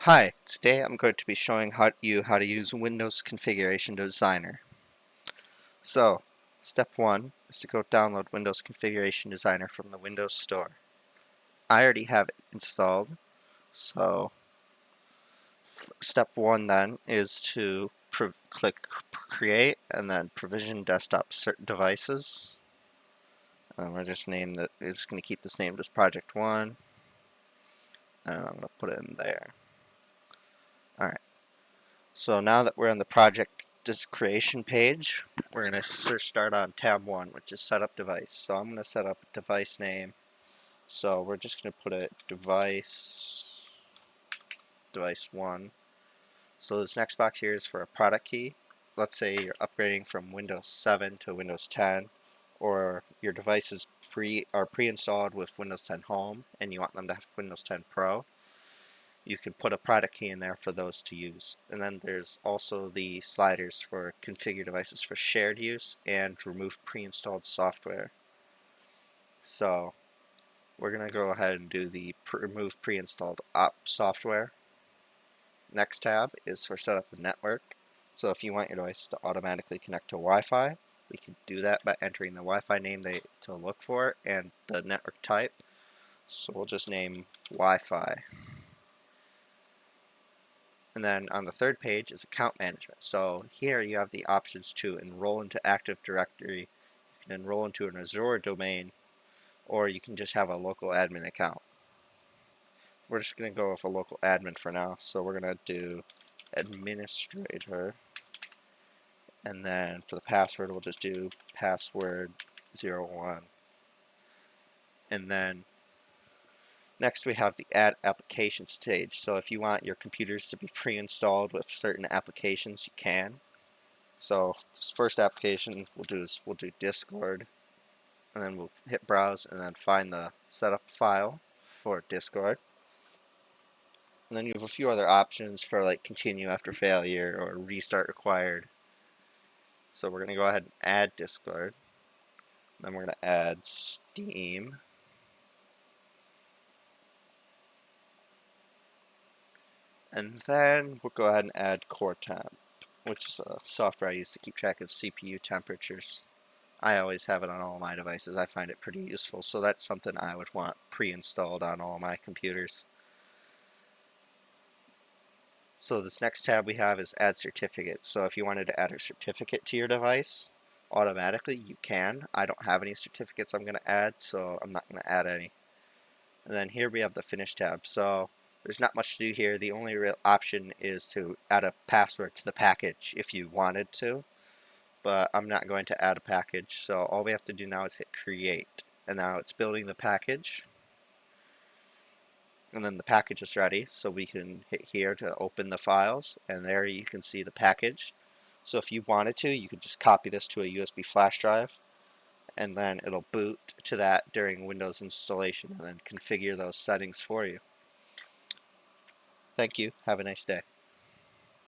Hi, today I'm going to be showing you how to use Windows Configuration Designer. So, step 1 is to go download Windows Configuration Designer from the Windows Store. I already have it installed, so step 1 then is to click Create and then Provision Desktop Devices. And we're just going to keep this named as Project 1, and I'm going to put it in there. Alright. So now that we're on the project creation page, we're going to first start on tab 1, which is setup device. So I'm going to set up a device name. So we're just going to put it device 1. So this next box here is for a product key. Let's say you're upgrading from Windows 7 to Windows 10, or your devices are pre-installed with Windows 10 Home and you want them to have Windows 10 Pro. You can put a product key in there for those to use. And then there's also the sliders for configure devices for shared use and remove pre-installed software. So we're going to go ahead and do the remove pre-installed software. Next tab is for set up the network. So if you want your device to automatically connect to Wi-Fi, we can do that by entering the Wi-Fi name to look for and the network type. So we'll just name Wi-Fi. And then on the third page is account management. So here you have the options to enroll into Active Directory, you can enroll into an Azure domain, or you can just have a local admin account. We're just going to go with a local admin for now. So we're going to do administrator. And then for the password, we'll just do password 01. And then next we have the add application stage. So if you want your computers to be pre-installed with certain applications, you can. So this first application we'll do Discord, and then we'll hit browse and then find the setup file for Discord. And then you have a few other options for like continue after failure or restart required. So we're going to go ahead and add Discord. Then we're going to add Steam. And then we'll go ahead and add CoreTemp, which is a software I use to keep track of CPU temperatures. I always have it on all my devices. I find it pretty useful, so that's something I would want pre-installed on all my computers. So this next tab we have is add certificates. So if you wanted to add a certificate to your device, automatically you can. I don't have any certificates I'm going to add, so I'm not going to add any. And then here we have the finish tab. So there's not much to do here. The only real option is to add a password to the package if you wanted to. But I'm not going to add a package, so all we have to do now is hit create. And now it's building the package. And then the package is ready, so we can hit here to open the files, and there you can see the package. So if you wanted to, you could just copy this to a USB flash drive, and then it'll boot to that during Windows installation and then configure those settings for you. Thank you. Have a nice day.